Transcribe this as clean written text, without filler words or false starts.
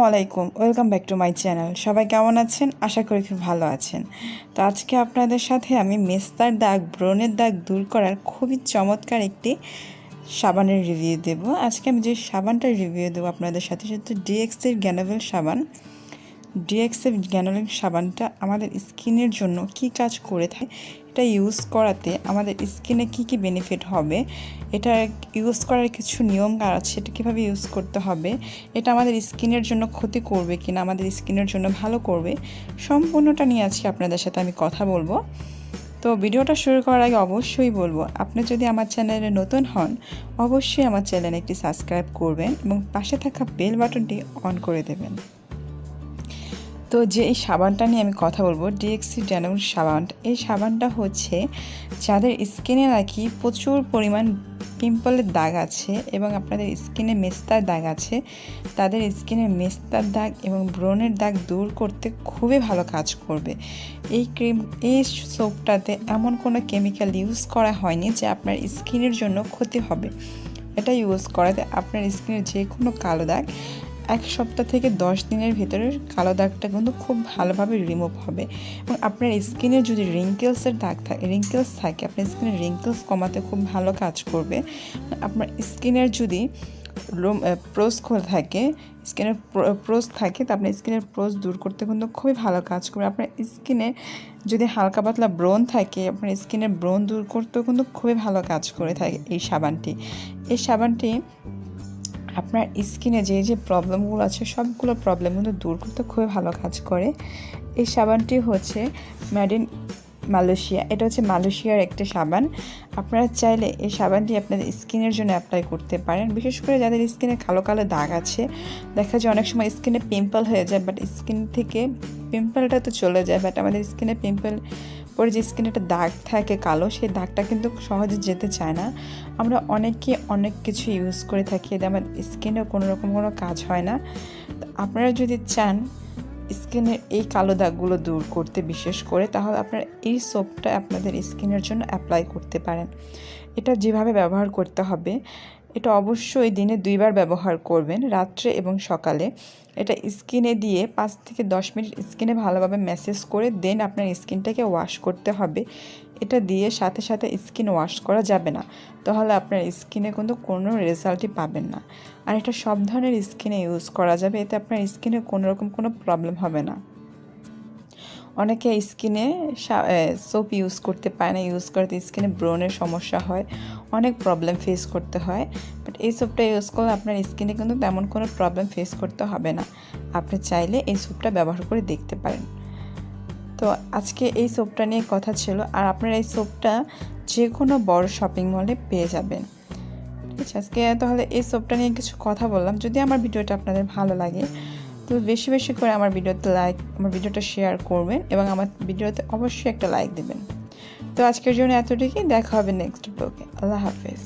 আসসালামাইকুম, welcome back to my channel. সবাই কেমন আছেন? আশা করি খুব ভালো আছেন। তো আজকে আপনাদের সাথে আমি মেস্তার দাগ, ব্রণের দাগ দূর করার খুবই চমৎকার একটি সাবানের রিভিউ দেব। আজকে আমি যে সাবানটার রিভিউ দেবো আপনাদের সাথে সেটা ডিএক্সের গ্যানোভেল সাবান। ডিএক্সের গ্যানোভেল সাবানটা আমাদের স্কিনের জন্য কি কাজ করে থাকে, এটা ইউজ করাতে আমাদের স্কিনে কি বেনিফিট হবে, এটা ইউজ করার কিছু নিয়ম আছে, এটা কীভাবে ইউজ করতে হবে, এটা আমাদের স্কিনের জন্য ক্ষতি করবে কিনা, আমাদের স্কিনের জন্য ভালো করবে, সম্পূর্ণটা নিয়ে আজকে আপনাদের সাথে আমি কথা বলবো। তো ভিডিওটা শুরু করার আগে অবশ্যই বলবো, আপনি যদি আমার চ্যানেলে নতুন হন অবশ্যই আমার চ্যানেলে একটি সাবস্ক্রাইব করবেন এবং পাশে থাকা বেল বাটনটি অন করে দেবেন। তো যে এই সাবানটা নিয়ে আমি কথা বলবো, ডিএক্সি গ্যানোভেল সাবান, এই সাবানটা হচ্ছে যাদের স্কিনে নাকি প্রচুর পরিমাণ পিম্পলের দাগ আছে এবং আপনাদের স্কিনে মেস্তার দাগ আছে, তাদের স্কিনে মেস্তার দাগ এবং ব্রণের দাগ দূর করতে খুবই ভালো কাজ করবে। এই সোপটাতে এমন কোনো কেমিক্যাল ইউজ করা হয়নি যে আপনার স্কিনের জন্য ক্ষতি হবে। এটা ইউজ করাতে আপনার স্কিনের যে কোনো কালো দাগ 1 সপ্তাহ থেকে 10 দিনের ভিতরে কালো দাগটা কিন্তু খুব ভালোভাবে রিমুভ হবে। এবং আপনার স্কিনে যদি রিঙ্কেলস থাকে আপনার স্কিনের রিঙ্কেলস কমাতে খুব ভালো কাজ করবে। আপনার স্কিনের যদি পোরস থাকে, স্কিনের পোরস থাকে, তো আপনার স্কিনের পোরস দূর করতে কিন্তু খুবই ভালো কাজ করবে। আপনার স্কিনে যদি হালকা পাতলা ব্রণ থাকে, আপনার স্কিনের ব্রণ দূর করতেও কিন্তু খুবই ভালো কাজ করে থাকে এই সাবানটি আপনার স্কিনে যে প্রবলেমগুলো আছে সবগুলো প্রবলেমগুলো দূর করতে খুবই ভালো কাজ করে। এই সাবানটি হচ্ছে মেড ইন মালয়েশিয়া, এটা হচ্ছে মালয়েশিয়ার একটা সাবান। আপনারা চাইলে এই সাবানটি আপনাদের স্কিনের জন্য অ্যাপ্লাই করতে পারেন, বিশেষ করে যাদের স্কিনে কালো কালো দাগ আছে। দেখা যায় অনেক সময় স্কিনে পিম্পল হয়ে যায়, বাট স্কিন থেকে পিম্পলটা তো চলে যায়, বাট আমাদের স্কিনে পিম্পল পরে যে স্কিনে একটা দাগ থাকে কালো, সেই দাগটা কিন্তু সহজে যেতে চায় না। আমরা অনেকে অনেক কিছু ইউজ করে থাকি, এতে আমার স্কিনে কোনো রকম কোনো কাজ হয় না। আপনারা যদি চান স্কিনের এই কালো দাগগুলো দূর করতে বিশেষ করে, তাহলে আপনারা এই সোপটা আপনাদের স্কিনের জন্য অ্যাপ্লাই করতে পারেন। এটা যেভাবে ব্যবহার করতে হবে, এটা অবশ্যই দিনে 2 বার ব্যবহার করবেন, রাত্রে এবং সকালে। এটা স্কিনে দিয়ে 5 থেকে 10 মিনিট স্কিনে ভালোভাবে ম্যাসেজ করে দেন আপনার স্কিনটাকে ওয়াশ করতে হবে। এটা দিয়ে সাথে সাথে স্কিন ওয়াশ করা যাবে না, তাহলে আপনার স্কিনে কিন্তু কোনো রেজাল্টই পাবেন না। আর এটা সব ধরনের স্কিনে ইউজ করা যাবে, এতে আপনার স্কিনে কোনো রকম কোনো প্রবলেম হবে না। অনেকে স্কিনে সোপ ইউজ করতে পারে না, ইউজ করতে স্কিনে ব্রণের সমস্যা হয়, অনেক প্রবলেম ফেস করতে হয়। বাট এই সোপটা ইউজ করলে আপনার স্কিনে কিন্তু তেমন কোনো প্রবলেম ফেস করতে হবে না। আপনি চাইলে এই সোপটা ব্যবহার করে দেখতে পারেন। তো আজকে এই সোপটা নিয়ে কথা ছিল, আর আপনারা এই সোপটা যে কোনো বড় শপিং মলে পেয়ে যাবেন। ঠিক আছে, আজকে তাহলে এই সোপটা নিয়ে কিছু কথা বললাম। যদি আমার ভিডিওটা আপনাদের ভালো লাগে তো বেশি বেশি করে আমার ভিডিওটা শেয়ার করবেন এবং আমার ভিডিওতে অবশ্যই একটা লাইক দেবেন। তো আজকের জন্য এতটুকুই, দেখা হবে নেক্সট ব্লগে। আল্লাহ হাফেজ।